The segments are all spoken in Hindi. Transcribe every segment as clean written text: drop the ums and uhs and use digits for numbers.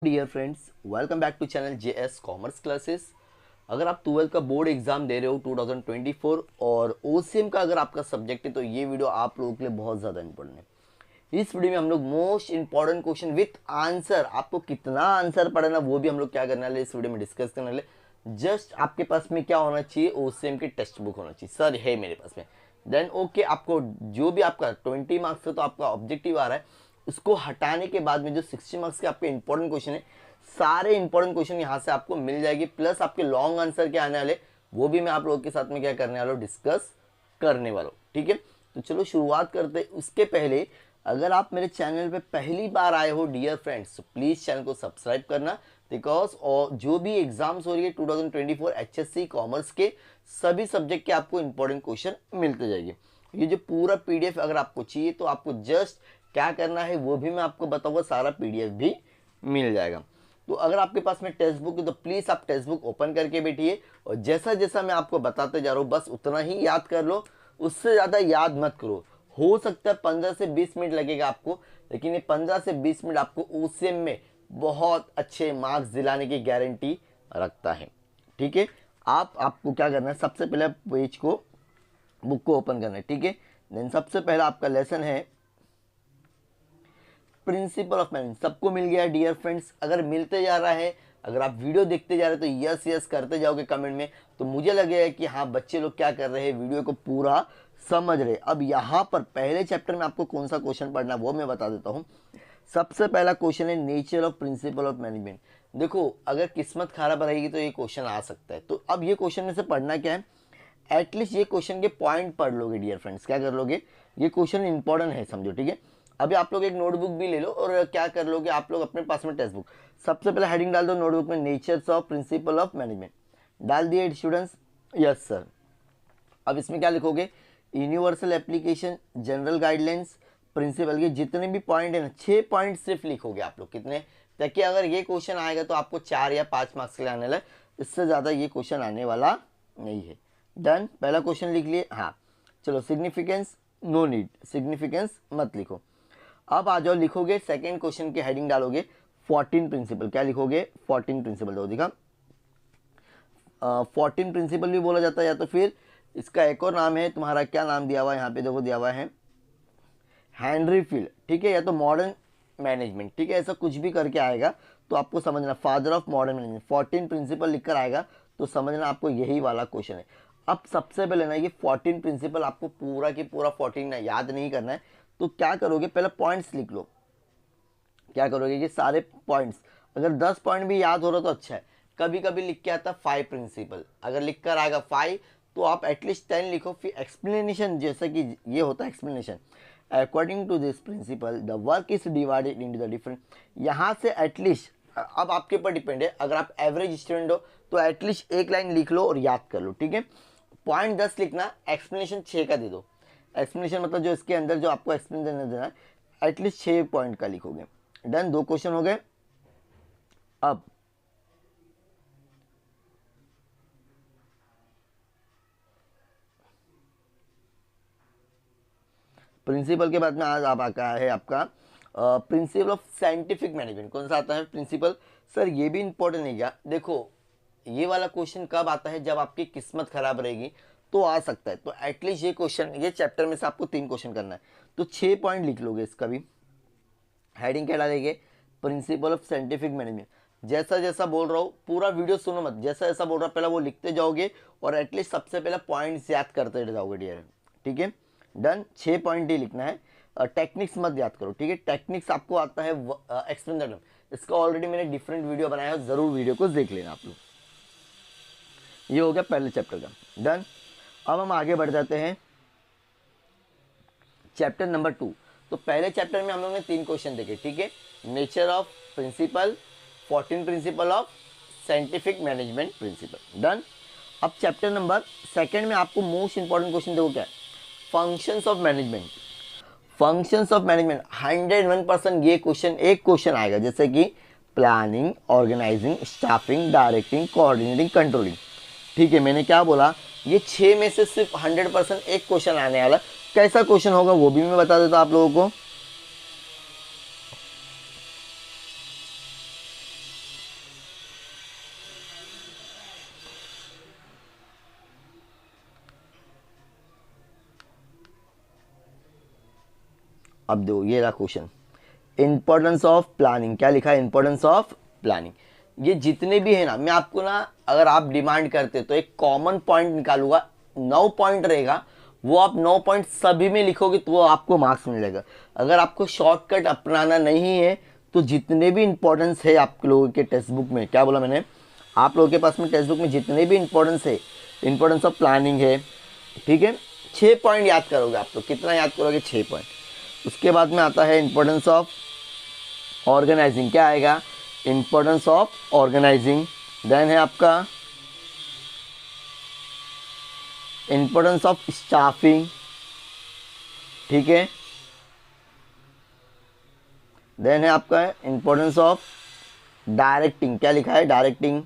Dear friends, welcome back to channel JS commerce classes. अगर आप 12th का बोर्ड एग्जाम दे रहे हो 2024 और ओसीएम का अगर आपका सब्जेक्ट है तो ये वीडियो आप लोगों के लिए बहुत ज़्यादा इंपॉर्टेंट है। इस वीडियो में हम लोग most important question with answer, आपको कितना आंसर पढ़ना वो भी हम लोग क्या करने वाले इस वीडियो में डिस्कस करने वाले। जस्ट आपके पास में क्या होना चाहिए, ओसीएम की टेक्स्ट बुक होना चाहिए। सर है मेरे पास में, देन ओके आपको जो भी आपका 20 मार्क्स का तो आपका ऑब्जेक्टिव आ रहा है, उसको हटाने के बाद में जो 60 मार्क्स के आपके इंपॉर्टेंट क्वेश्चन है, सारे इंपॉर्टेंट क्वेश्चन यहाँ से आपको मिल जाएगी। प्लस आपके लॉन्ग आंसर के आने वाले वो भी मैं आप लोगों के साथ में क्या करने वाला हूँ, डिस्कस करने वाला हूँ। ठीक है, तो चलो शुरुआत करते हैं। उसके पहले अगर आप मेरे चैनल पे पहली बार आए हो डियर फ्रेंड्स, तो प्लीज़ चैनल को सब्सक्राइब करना, बिकॉज और जो भी एग्जाम्स हो रही है 2024 एचएससी कॉमर्स के सभी सब्जेक्ट के आपको इंपॉर्टेंट क्वेश्चन मिलते जाएंगे। ये जो पूरा पीडीएफ अगर आपको चाहिए तो आपको जस्ट क्या करना है वो भी मैं आपको बताऊंगा, सारा पीडीएफ भी मिल जाएगा। तो अगर आपके पास में टेक्स्ट बुक है तो प्लीज़ आप टेक्स्ट बुक ओपन करके बैठिए और जैसा जैसा मैं आपको बताते जा रहा हूँ बस उतना ही याद कर लो, उससे ज़्यादा याद मत करो। हो सकता है 15 से 20 मिनट लगेगा आपको, लेकिन ये 15 से 20 मिनट आपको ओसीएम में बहुत अच्छे मार्क्स दिलाने की गारंटी रखता है। ठीक है, आपको क्या करना है, सबसे पहले पेज को बुक को ओपन करना है। ठीक है, देन सबसे पहला आपका लेसन है प्रिंसिपल ऑफ मैनेजमेंट। सबको मिल गया डियर फ्रेंड्स? अगर मिलते जा रहा है, अगर आप वीडियो देखते जा रहे तो यस यस करते जाओगे कमेंट में, तो मुझे लगेगा कि हाँ बच्चे लोग क्या कर रहे हैं, वीडियो को पूरा समझ रहे। अब यहाँ पर पहले चैप्टर में आपको कौन सा क्वेश्चन पढ़ना वो मैं बता देता हूँ। सबसे पहला क्वेश्चन है nature of principle of management. देखो अगर किस्मत खराब रहेगी तो ये क्वेश्चन आ सकता है। तो अब ये क्वेश्चन में से पढ़ना क्या है, एटलीस्ट ये क्वेश्चन के पॉइंट पढ़ लोगे डियर फ्रेंड्स। क्या कर लोगे, ये क्वेश्चन इंपॉर्टेंट है समझो। ठीक है, अभी आप लोग एक नोटबुक भी ले लो और क्या कर लोगे, आप लोग अपने पास में टेक्स्ट बुक, सबसे पहले हेडिंग डाल दो नोटबुक में, natures of principle of management. डाल दिए स्टूडेंट्स? Yes sir. अब इसमें क्या लिखोगे, universal application, general guidelines, principle के जितने भी पॉइंट है ना, 6 पॉइंट सिर्फ लिखोगे आप लोग। कितने? ताकि अगर ये क्वेश्चन आएगा तो आपको 4 या 5 मार्क्स के लिए आने वाला है, इससे ज़्यादा ये क्वेश्चन आने वाला नहीं है। डन, पहला क्वेश्चन लिख लिए। हाँ चलो, सिग्निफिकेंस नो नीड, सिग्निफिकेंस मत लिखो। अब आ जाओ, लिखोगे सेकेंड क्वेश्चन की हेडिंग डालोगे 14 प्रिंसिपल। क्या लिखोगे, 14 प्रिंसिपल। दो दिखा, 14 प्रिंसिपल भी बोला जाता है, या तो फिर इसका एक और नाम है, तुम्हारा क्या नाम दिया हुआ है यहाँ पे देखो, दिया हुआ है हेनरी फील्ड। ठीक है, या तो मॉडर्न मैनेजमेंट। ठीक है, ऐसा कुछ भी करके आएगा तो आपको समझना, father of modern management 14 principle लिखकर आएगा तो समझना आपको यही वाला क्वेश्चन है। अब सबसे पहले ना ये 14 प्रिंसिपल आपको पूरा की पूरा 14 ना याद नहीं करना है, तो क्या करोगे, पहले पॉइंट्स लिख लो। क्या करोगे कि सारे पॉइंट्स, अगर 10 पॉइंट भी याद हो रहा तो अच्छा है। कभी कभी लिख के आता 5 प्रिंसिपल, अगर लिख कर आएगा 5 तो आप एटलीस्ट 10 लिखो। फिर एक्सप्लेनेशन, जैसे कि ये होता है explanation, according to this principle the work is divided into the different. यहाँ से एटलीस्ट, अब आपके ऊपर डिपेंड है, अगर आप एवरेज स्टूडेंट हो तो एटलीस्ट एक लाइन लिख लो और याद कर लो। ठीक है, पॉइंट 10 लिखना, एक्सप्लेनेशन 6 का दे दो। एक्सप्लेनेशन मतलब जो इसके अंदर जो आपको एक्सप्लेनेशन देना है, एटलीस्ट 6 पॉइंट का लिखोगे। डन, 2 क्वेश्चन हो गए। अब प्रिंसिपल के बाद में आज आप आता है आपका प्रिंसिपल ऑफ साइंटिफिक मैनेजमेंट। कौन सा आता है प्रिंसिपल? सर ये भी इंपॉर्टेंट है क्या? देखो ये वाला क्वेश्चन कब आता है, जब आपकी किस्मत खराब रहेगी तो आ सकता है। तो एटलीस्ट ये क्वेश्चन, ये चैप्टर में से आपको 3 क्वेश्चन करना है, तो 6 पॉइंट लिख लोगे। इसका भी हेडिंग क्या डालेंगे, प्रिंसिपल ऑफ साइंटिफिक मैनेजमेंट। जैसा जैसा बोल रहा हूँ पूरा वीडियो सुनो मत, जैसा जैसा बोल रहा हूँ पहले वो लिखते जाओगे और एटलीस्ट सबसे पहले पॉइंट्स याद करते जाओगे डियर। ठीक है, डन, 6 पॉइंट ही लिखना है, टेक्निक्स मत याद करो। ठीक है, टेक्निक्स आपको आता है एक्सप्लेन द टर्म, इसका ऑलरेडी मैंने डिफरेंट वीडियो बनाया है, ज़रूर वीडियो को देख लेना आप लोग। ये हो गया पहले चैप्टर का। डन, अब हम आगे बढ़ जाते हैं चैप्टर नंबर 2। तो पहले चैप्टर में हम लोगों ने 3 क्वेश्चन देखे। ठीक है, nature of principle, 14 principle of scientific management principle. Done, अब चैप्टर नंबर 2 में आपको मोस्ट इंपॉर्टेंट क्वेश्चन देखो क्या है, functions of management. Functions of management 101% ये क्वेश्चन, एक क्वेश्चन आएगा, जैसे कि planning, organising, staffing, directing, coordinating, controlling. ठीक है, मैंने क्या बोला, ये 6 में से सिर्फ 100% एक क्वेश्चन आने वाला। कैसा क्वेश्चन होगा वो भी मैं बता देता हूं आप लोगों को। अब दो, ये रहा क्वेश्चन, इंपॉर्टेंस ऑफ प्लानिंग। क्या लिखा है? Importance of planning. ये जितने भी है ना, मैं आपको ना, अगर आप डिमांड करते तो एक कॉमन पॉइंट निकालूंगा, 9 पॉइंट रहेगा, वो आप 9 पॉइंट सभी में लिखोगे तो वो आपको मार्क्स मिलेगा। अगर आपको शॉर्टकट अपनाना नहीं है तो जितने भी इंपॉर्टेंस है आप लोगों के टेक्स्ट बुक में, क्या बोला मैंने, आप लोगों के पास में टेक्स्ट बुक में जितने भी इंपॉर्टेंस है, इंपॉर्टेंस ऑफ प्लानिंग है, ठीक है, 6 पॉइंट याद करोगे आप लोग। कितना याद करोगे? 6 पॉइंट। उसके बाद में आता है इंपॉर्टेंस ऑफ ऑर्गेनाइजिंग। क्या आएगा? Importance of organising. देन है आपका इंपॉर्टेंस ऑफ स्टाफिंग, ठीक है। देन है आपका इंपॉर्टेंस ऑफ डायरेक्टिंग। क्या लिखा है? Directing.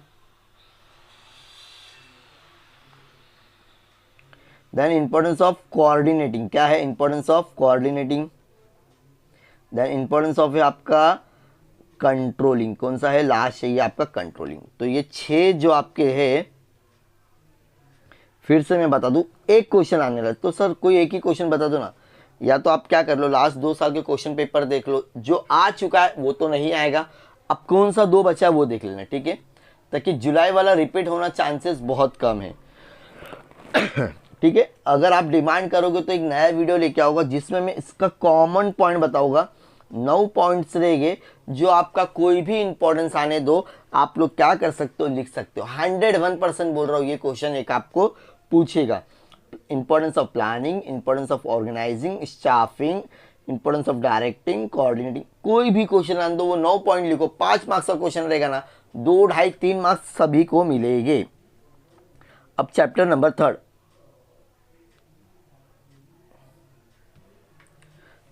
Then importance of coordinating. क्या है? Importance of coordinating. Then importance of है आपका कंट्रोलिंग। कौन सा है? लास्ट है ये आपका कंट्रोलिंग। तो ये 6 जो आपके हैं, फिर से मैं बता दूं, एक क्वेश्चन आने लगा तो सर कोई एक ही क्वेश्चन बता दो ना, या तो आप क्या कर लो, लास्ट 2 साल के क्वेश्चन पेपर देख लो, जो आ चुका है वो तो नहीं आएगा, अब कौन सा 2 बचा है वो देख लेना, ठीक है, ताकि जुलाई वाला रिपीट होना चांसेस बहुत कम है। ठीक है, अगर आप डिमांड करोगे तो एक नया वीडियो लेके आओगा जिसमें मैं इसका कॉमन पॉइंट बताऊंगा। 9 पॉइंट्स रहेंगे जो आपका कोई भी इंपॉर्टेंस आने दो, आप लोग क्या कर सकते हो, लिख सकते हो। 101% बोल रहा हूँ, ये क्वेश्चन एक आपको पूछेगा। Importance of planning, importance of organising, staffing, importance of directing, coordinating, कोई भी क्वेश्चन आने दो, वो 9 पॉइंट लिखो। 5 मार्क्स का क्वेश्चन रहेगा ना, 2, 2.5, 3 मार्क्स सभी को मिलेंगे। अब चैप्टर नंबर 3।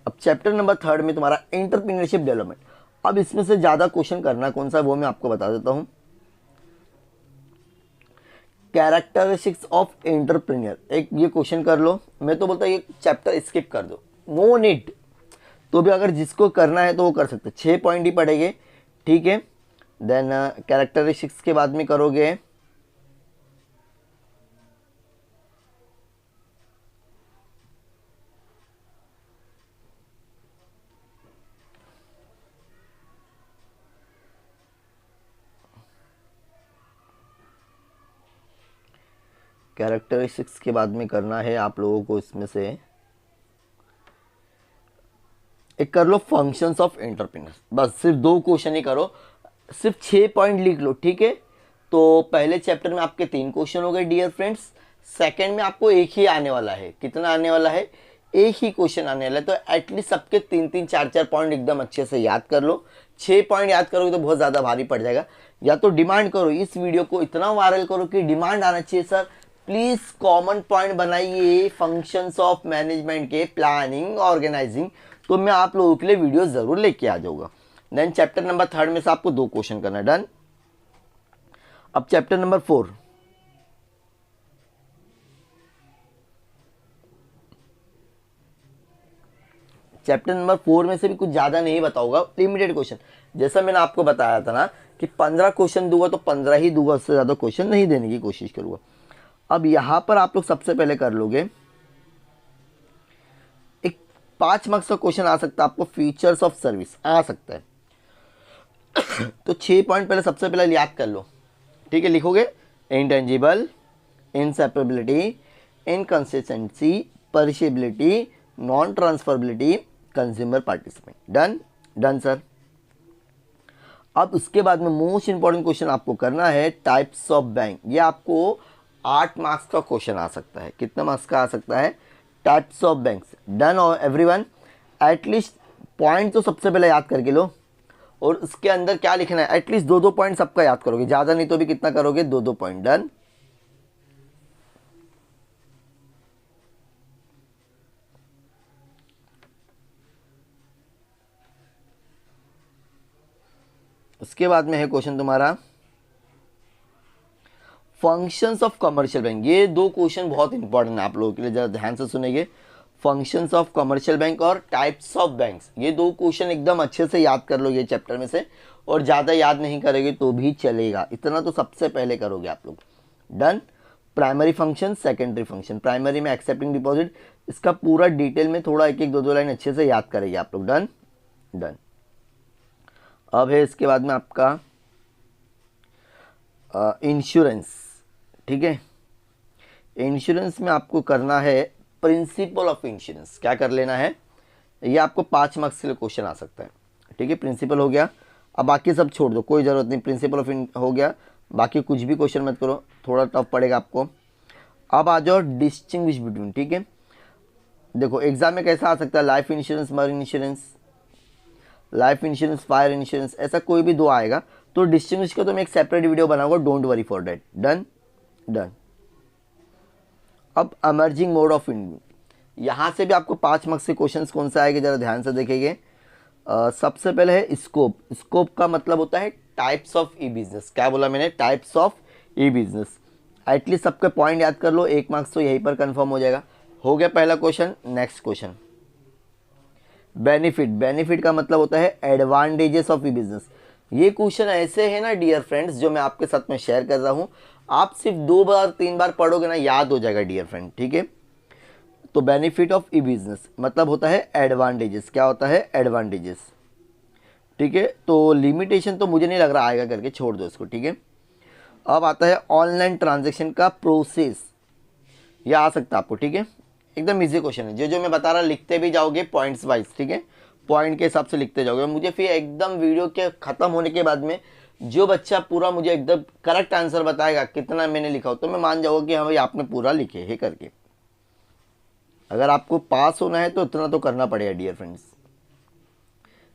अब चैप्टर नंबर 3 में तुम्हारा एंटरप्रेन्योरशिप डेवलपमेंट। अब इसमें से ज्यादा क्वेश्चन करना कौन सा है वो मैं आपको बता देता हूं। कैरेक्टरिस्टिक्स ऑफ एंटरप्रेन्योर, एक ये क्वेश्चन कर लो। मैं तो बोलता हूँ ये चैप्टर स्किप कर दो, नो नीड। तो भी अगर जिसको करना है तो वो कर सकते, 6 पॉइंट ही पड़ेंगे, ठीक है। देन कैरेक्टरिस्टिक्स के बाद में करोगे कैरेक्टरिस्टिक्स के बाद में करना है आप लोगों को, इसमें से एक कर लो फंक्शंस ऑफ एंटरप्रेन्योर। बस सिर्फ 2 क्वेश्चन ही करो, सिर्फ 6 पॉइंट लिख लो, ठीक है। तो पहले चैप्टर में आपके 3 क्वेश्चन हो गए डियर फ्रेंड्स। सेकंड में आपको एक ही आने वाला है। कितना आने वाला है? एक ही क्वेश्चन आने वाला है। तो एटलीस्ट सबके 3-3, 4-4 पॉइंट एकदम अच्छे से याद कर लो। 6 पॉइंट याद करोगे तो बहुत ज़्यादा भारी पड़ जाएगा। या तो डिमांड करो, इस वीडियो को इतना वायरल करो कि डिमांड आना चाहिए, सर प्लीज़ कॉमन पॉइंट बनाइए फंक्शंस ऑफ मैनेजमेंट के, प्लानिंग, ऑर्गेनाइजिंग, तो मैं आप लोगों के लिए वीडियो ज़रूर लेके आ जाऊँगा। देन चैप्टर नंबर 3 में से आपको 2 क्वेश्चन करना है, डन। अब चैप्टर नंबर 4, चैप्टर नंबर 4 में से भी कुछ ज़्यादा नहीं बताऊंगा, लिमिटेड क्वेश्चन। जैसा मैंने आपको बताया था ना कि 15 क्वेश्चन दूंगा तो 15 ही दूंगा, उससे ज़्यादा क्वेश्चन नहीं देने की कोशिश करूंगा। अब यहाँ पर आप लोग सबसे पहले कर लोगे, एक 5 मार्क्स का क्वेश्चन आ सकता है आपको, फीचर्स ऑफ सर्विस आ सकता है। तो 6 पॉइंट पहले सबसे पहले याद कर लो, ठीक है। लिखोगे intangible, inseparability, inconsistency, perishability, non transferability, consumer participant. Done, done sir. अब उसके बाद में मोस्ट इंपॉर्टेंट क्वेश्चन आपको करना है टाइप्स ऑफ बैंक। ये आपको 8 मार्क्स का क्वेश्चन आ सकता है। कितना मार्क्स का आ सकता है? Types of banks. डन और एवरीवन, एटलीस्ट पॉइंट तो सबसे पहले याद करके लो, और उसके अंदर क्या लिखना है, एटलीस्ट 2-2 पॉइंट सबका याद करोगे, ज़्यादा नहीं तो भी कितना करोगे, 2-2 पॉइंट। डन। उसके बाद में है क्वेश्चन तुम्हारा फंक्शंस ऑफ कमर्शियल बैंक। ये 2 क्वेश्चन बहुत इंपॉर्टेंट है आप लोगों के लिए, जरा ध्यान से सुनेंगे। फंक्शंस ऑफ कमर्शियल बैंक और टाइप्स ऑफ बैंक्स, ये 2 क्वेश्चन एकदम अच्छे से याद कर लो ये चैप्टर में से, और ज़्यादा याद नहीं करोगे तो भी चलेगा, इतना तो सबसे पहले करोगे आप लोग। Done. Primary function, secondary function. Primary में एक्सेप्टिंग डिपॉजिट, इसका पूरा डिटेल में थोड़ा एक एक दो दो लाइन अच्छे से याद करेंगे आप लोग। Done done. अब है इसके बाद में आपका इंश्योरेंस। ठीक है, इंश्योरेंस में आपको करना है प्रिंसिपल ऑफ इंश्योरेंस। क्या कर लेना है, ये आपको 5 मार्क्स के लिए क्वेश्चन आ सकता है। ठीक है, प्रिंसिपल हो गया, अब बाकी सब छोड़ दो, कोई ज़रूरत नहीं। प्रिंसिपल ऑफ हो गया, बाकी कुछ भी क्वेश्चन मत करो, थोड़ा टफ पड़ेगा आपको। अब आ जाओ डिस्टिंग्विश बिटवीन। ठीक है, देखो एग्जाम में कैसा आ सकता है, life insurance, marine insurance, life insurance, fire insurance, ऐसा कोई भी दो आएगा तो डिस्टिंग्विश का तो मैं एक सेपरेट वीडियो बनाऊंगा, don't worry for that. Done done. अब अमर्जिंग मोड ऑफ इनकम, यहाँ से भी आपको 5 मार्क्स के क्वेश्चंस कौन से आएंगे, जरा ध्यान से देखेंगे। सबसे पहले है स्कोप। स्कोप का मतलब होता है टाइप्स ऑफ ई बिजनेस। क्या बोला मैंने, types of E business. At least सबके पॉइंट याद कर लो, 1 मार्क्स तो यहीं पर कंफर्म हो जाएगा। हो गया पहला question. Next question, benefit. Benefit का मतलब होता है एडवांटेजेस ऑफ ई बिजनेस। ये क्वेश्चन ऐसे है ना डियर फ्रेंड्स, जो मैं आपके साथ में शेयर कर रहा हूँ, आप सिर्फ 2 बार 3 बार पढ़ोगे ना, याद हो जाएगा डियर फ्रेंड। ठीक है, तो बेनिफिट ऑफ ई बिजनेस मतलब होता है एडवांटेजेस। क्या होता है, एडवांटेजेस। ठीक है, तो लिमिटेशन तो मुझे नहीं लग रहा आएगा करके, छोड़ दो इसको। ठीक है, अब आता है ऑनलाइन ट्रांजैक्शन का प्रोसेस, यह आ सकता है आपको। ठीक है, एकदम इजी क्वेश्चन है, जो मैं बता रहा लिखते भी जाओगे पॉइंट्स वाइज। ठीक है, पॉइंट के हिसाब से लिखते जाओगे। मुझे फिर एकदम वीडियो के खत्म होने के बाद में जो बच्चा पूरा मुझे एकदम करेक्ट आंसर बताएगा कितना मैंने लिखा हो, तो मैं मान जाऊंगा कि हाँ भाई आपने पूरा लिखे है करके। अगर आपको पास होना है तो इतना तो करना पड़ेगा डियर फ्रेंड्स।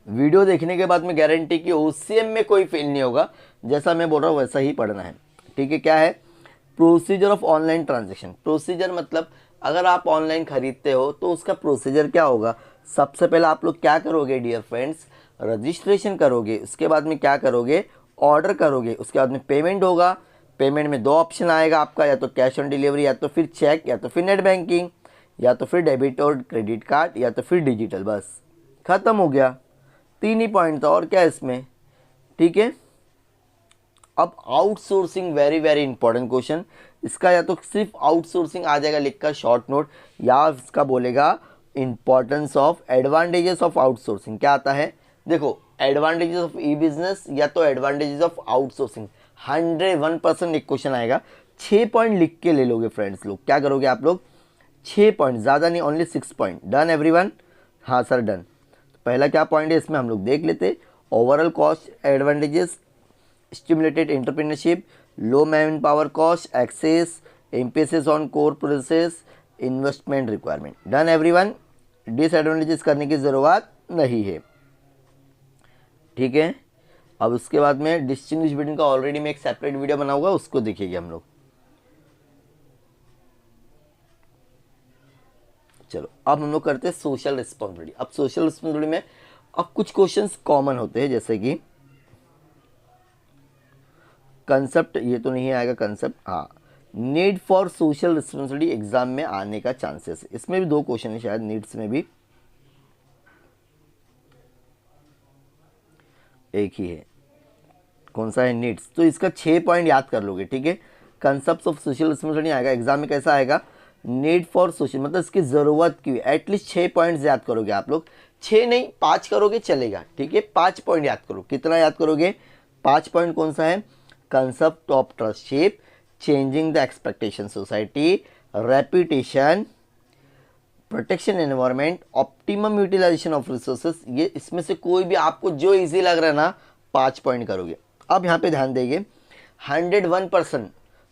वीडियो देखने के बाद में गारंटी कि ओसीएम में कोई फेल नहीं होगा, जैसा मैं बोल रहा हूँ वैसा ही पढ़ना है। ठीक है, क्या है, procedure of online transaction. Procedure मतलब अगर आप ऑनलाइन खरीदते हो तो उसका प्रोसीजर क्या होगा। सबसे पहले आप लोग क्या करोगे डियर फ्रेंड्स, रजिस्ट्रेशन करोगे, उसके बाद में क्या करोगे, ऑर्डर करोगे, उसके बाद में पेमेंट होगा। पेमेंट में 2 ऑप्शन आएगा आपका, या तो कैश ऑन डिलीवरी, या तो फिर चेक, या तो फिर नेट बैंकिंग, या तो फिर डेबिट और क्रेडिट कार्ड, या तो फिर डिजिटल। बस खत्म हो गया, 3 ही पॉइंट था और क्या है इसमें। ठीक है, अब outsourcing, very very important question. इसका या तो सिर्फ आउटसोर्सिंग आ जाएगा लिखकर शॉर्ट नोट, या इसका बोलेगा importance of advantages of outsourcing. क्या आता है, देखो एडवांटेजेस ऑफ ई बिजनेस या तो एडवांटेजेस ऑफ आउटसोर्सिंग, 101% एक क्वेश्चन आएगा। 6 पॉइंट लिख के ले लोगे फ्रेंड्स लोग। क्या करोगे आप लोग, 6 पॉइंट, ज़्यादा नहीं, ओनली 6 पॉइंट। डन एवरीवन, हाँ सर डन। पहला क्या पॉइंट है इसमें हम लोग देख लेते, overall cost advantages, stimulated entrepreneurship, low manpower cost, access, emphasis on core process, investment requirement. Done everyone, disadvantages करने की ज़रूरत नहीं है। ठीक है, अब उसके बाद में डिस्टिंग्विश बिटवीन का ऑलरेडी मैं एक सेपरेट वीडियो बनाऊंगा, उसको देखिएगा हम लोग। चलो अब हम लोग करते हैं सोशल रिस्पॉन्सिबिलिटी। अब सोशल रिस्पॉन्सिबिलिटी में अब कुछ क्वेश्चंस कॉमन होते हैं, जैसे कि कंसेप्ट, ये तो नहीं आएगा कंसेप्ट, हाँ need for social responsibility exam में आने का चांसेस। इसमें भी 2 क्वेश्चन है शायद, नीड्स में भी एक ही है। कौन सा है, नीड्स, तो इसका 6 पॉइंट याद कर लोगे। ठीक है, कंसेप्ट ऑफ सोशल रिस्पॉन्सिबिलिटी आएगा एग्जाम में, कैसा आएगा, नीड फॉर सोशल मतलब इसकी ज़रूरत की, एटलीस्ट 6 पॉइंट्स याद करोगे आप लोग। 6 नहीं 5 करोगे चलेगा। ठीक है, 5 पॉइंट याद करो। कितना याद करोगे, 5 पॉइंट। कौन सा है, concept of trusteeship, changing the expectation society, reputation, protection environment, optimum utilisation of resources. ये इसमें से कोई भी आपको जो इजी लग रहा है ना, 5 पॉइंट करोगे। अब यहाँ पे ध्यान देंगे, 101%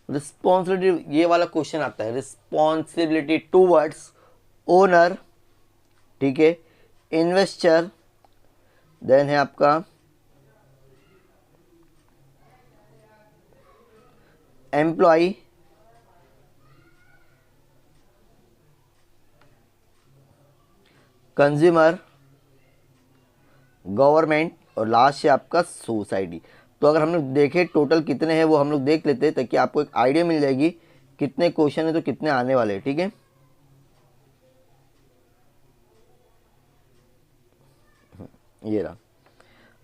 रिस्पॉन्सिबिलिटी, ये वाला क्वेश्चन आता है, रिस्पॉन्सिबिलिटी टूवर्ड्स ओनर। ठीक है, इन्वेस्टर, देन है आपका एम्प्लॉय, कंज्यूमर, गवर्नमेंट, और लास्ट है आपका सोसाइटी। तो अगर हम लोग देखें टोटल कितने हैं वो हम लोग देख लेते हैं, ताकि आपको एक आइडिया मिल जाएगी कितने क्वेश्चन है तो कितने आने वाले हैं। ठीक है, ये रहा।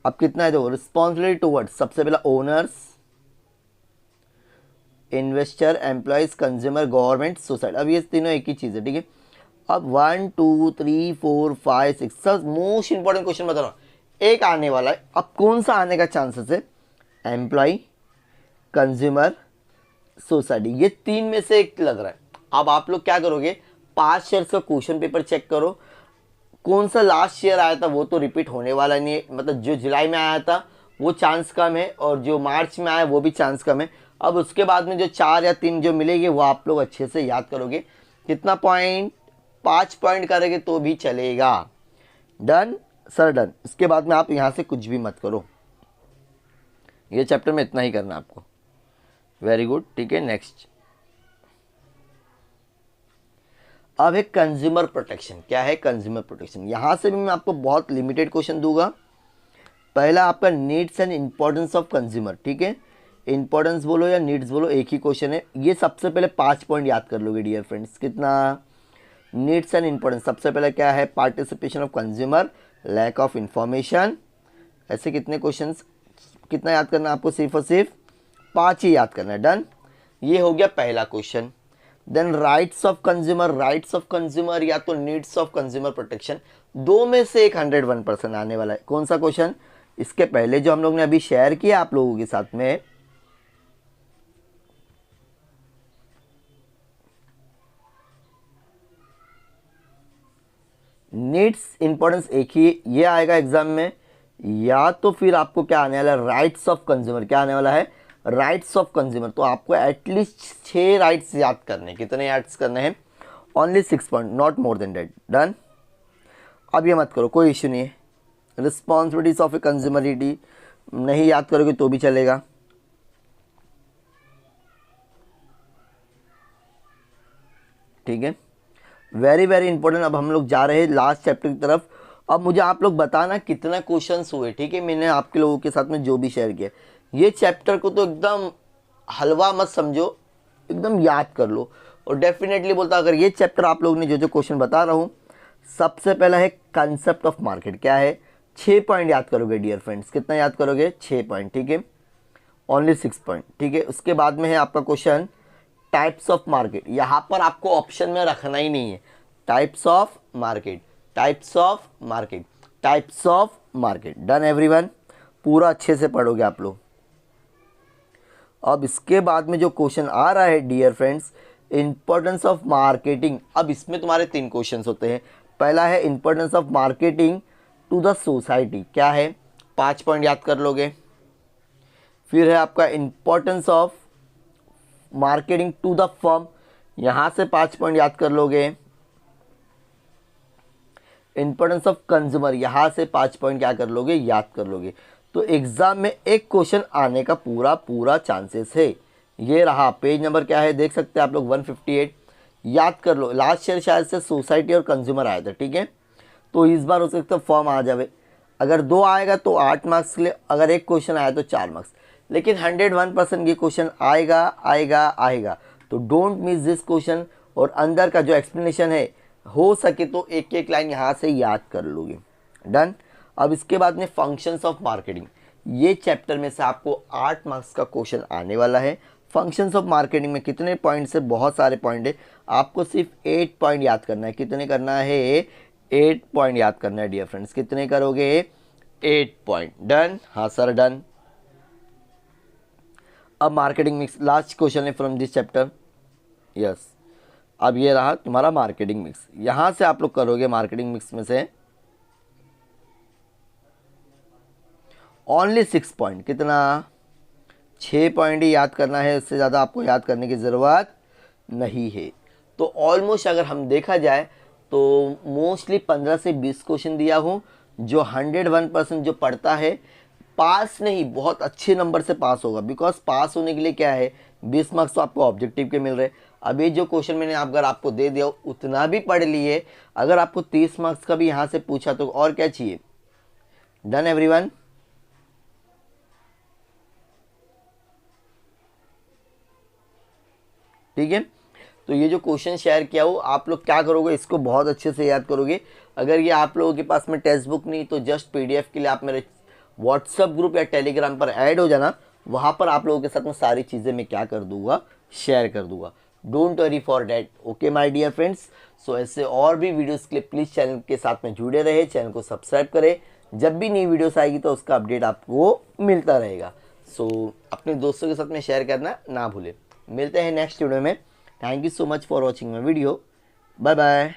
अब कितना है, देखो रिस्पॉन्सिबिलिटी टुवर्ड्स, सबसे पहला owners, investor, employees, consumer, government, society. अब ये तीनों एक ही चीज़ है, ठीक है। अब 1 2 3 4 5 6 सब मोस्ट इंपॉर्टेंट क्वेश्चन बता रहा हूँ, एक आने वाला है। अब कौन सा आने का चांसेस है? एम्प्लॉय, कंज्यूमर, सोसाइटी, ये तीन में से एक लग रहा है। अब आप लोग क्या करोगे, 5 शेयर्स का क्वेश्चन पेपर चेक करो, कौन सा लास्ट शेयर आया था वो तो रिपीट होने वाला नहीं है, मतलब जो जुलाई में आया था वो चांस कम है, और जो मार्च में आया वो भी चांस कम है। अब उसके बाद में जो 4 या 3 जो मिलेंगे वो आप लोग अच्छे से याद करोगे। कितना पॉइंट? 5 पॉइंट करेंगे तो भी चलेगा। Done sir, done. इसके बाद में आप यहाँ से कुछ भी मत करो, ये चैप्टर में इतना ही करना आपको। वेरी गुड, ठीक है। नेक्स्ट, अब है कंज्यूमर प्रोटेक्शन। क्या है कंज्यूमर प्रोटेक्शन? यहाँ से भी मैं आपको बहुत लिमिटेड क्वेश्चन दूंगा। पहला आपका needs and importance of consumer, ठीक है। इंपॉर्टेंस बोलो या नीड्स बोलो, एक ही क्वेश्चन है। ये सबसे पहले 5 पॉइंट याद कर लोगे डियर फ्रेंड्स। कितना? Needs and importance. सबसे पहले क्या है? Participation of consumer, lack of information. ऐसे कितने क्वेश्चंस, कितना याद करना है आपको? सिर्फ और सिर्फ 5 ही याद करना है। डन, ये हो गया पहला question. Then rights of consumer. Rights of consumer या तो नीड्स ऑफ कंज्यूमर प्रोटेक्शन, दो में से एक 101% आने वाला है। कौन सा क्वेश्चन? इसके पहले जो हम लोग ने अभी शेयर किया आप लोगों के साथ में, नीड्स इंपॉर्टेंस एक ही ये आएगा एग्जाम में, या तो फिर आपको क्या आने वाला है? Rights of consumer. क्या आने वाला है? Rights of consumer. तो आपको एटलीस्ट 6 राइट्स याद करने। कितने याद करने हैं? Only 6 point, not more than that. Done. अब ये मत करो, कोई इश्यू नहीं है। रिस्पॉन्सिबिलिटीज ऑफ ए कंज्यूमरिटी नहीं याद करोगे तो भी चलेगा। ठीक है, वेरी वेरी इंपॉर्टेंट। अब हम लोग जा रहे हैं लास्ट चैप्टर की तरफ। अब मुझे आप लोग बताना कितना क्वेश्चंस हुए, ठीक है। मैंने आपके लोगों के साथ में जो भी शेयर किया, ये चैप्टर को तो एकदम हलवा मत समझो, एकदम याद कर लो। और डेफिनेटली बोलता, अगर ये चैप्टर आप लोग ने जो क्वेश्चन बता रहा हूँ, सबसे पहला है कंसेप्ट ऑफ मार्केट। क्या है? 6 पॉइंट याद करोगे डियर फ्रेंड्स। कितना याद करोगे? 6 पॉइंट, ठीक है। ओनली 6 पॉइंट, ठीक है। उसके बाद में है आपका क्वेश्चन टाइप्स ऑफ मार्केट। यहाँ पर आपको ऑप्शन में रखना ही नहीं है। Types of market, types of market, types of market. Done everyone, पूरा अच्छे से पढ़ोगे आप लोग। अब इसके बाद में जो क्वेश्चन आ रहा है dear friends, importance of marketing. अब इसमें तुम्हारे 3 क्वेश्चन होते हैं। पहला है importance of marketing to the society. क्या है? 5 पॉइंट याद कर लोगे। फिर है आपका importance of marketing to the firm, यहां से 5 पॉइंट याद कर लोगे। इंपॉर्टेंस ऑफ कंज्यूमर, यहां से 5 पॉइंट क्या कर लोगे? याद कर लोगे। तो एग्जाम में एक क्वेश्चन आने का पूरा पूरा चांसेस है। ये रहा पेज नंबर क्या है देख सकते हैं आप लोग, 158। याद कर लो, लास्ट ईयर शायद से सोसाइटी और कंज्यूमर आया था, ठीक है। तो इस बार हो सकता है फॉर्म आ जावे। अगर 2 आएगा तो 8 मार्क्स के लिए, अगर एक क्वेश्चन आया तो 4 मार्क्स। लेकिन 101% ये क्वेश्चन आएगा आएगा आएगा। तो डोंट मिस दिस क्वेश्चन। और अंदर का जो एक्सप्लेनेशन है, हो सके तो एक एक लाइन यहाँ से याद कर लोगे। डन। अब इसके बाद में फंक्शंस ऑफ मार्केटिंग, ये चैप्टर में से आपको 8 मार्क्स का क्वेश्चन आने वाला है। फंक्शंस ऑफ मार्केटिंग में कितने पॉइंट्स है? बहुत सारे पॉइंट है। आपको सिर्फ 8 पॉइंट याद करना है। कितने करना है? 8 पॉइंट याद करना है डियर फ्रेंड्स। कितने करोगे? 8 पॉइंट। डन? हाँ सर, डन। अब मार्केटिंग मिक्स लास्ट क्वेश्चन है फ्रॉम दिस चैप्टर। यस, अब ये रहा तुम्हारा मार्केटिंग मिक्स। यहां से आप लोग करोगे मार्केटिंग मिक्स में से ओनली 6 पॉइंट। कितना? 6 पॉइंट ही याद करना है, उससे ज़्यादा आपको याद करने की ज़रूरत नहीं है। तो ऑलमोस्ट अगर हम देखा जाए तो मोस्टली 15 से 20 क्वेश्चन दिया हूँ। जो 101% जो पढ़ता है, पास नहीं, बहुत अच्छे नंबर से पास होगा। बिकॉज पास होने के लिए क्या है, 20 मार्क्स तो आपको ऑब्जेक्टिव के मिल रहे। अब ये जो क्वेश्चन मैंने अगर आपको दे दिया उतना भी पढ़ लिए, अगर आपको 30 मार्क्स का भी यहाँ से पूछा तो और क्या चाहिए। Done everyone. ठीक है, तो ये जो क्वेश्चन शेयर किया हो, आप लोग क्या करोगे, इसको बहुत अच्छे से याद करोगे। अगर ये आप लोगों के पास में टेक्स्ट बुक नहीं तो जस्ट PDF के लिए आप मेरे व्हाट्सएप ग्रुप या टेलीग्राम पर ऐड हो जाना। वहाँ पर आप लोगों के साथ में सारी चीज़ें मैं क्या कर दूंगा, शेयर कर दूंगा। Don't worry for that, okay my dear friends. So ऐसे और भी वीडियोस के लिए प्लीज़ चैनल के साथ में जुड़े रहे, चैनल को सब्सक्राइब करें। जब भी नई वीडियोस आएगी तो उसका अपडेट आपको मिलता रहेगा। सो अपने दोस्तों के साथ में शेयर करना ना भूलें। मिलते हैं नेक्स्ट वीडियो में। Thank you so much for watching my video. Bye bye.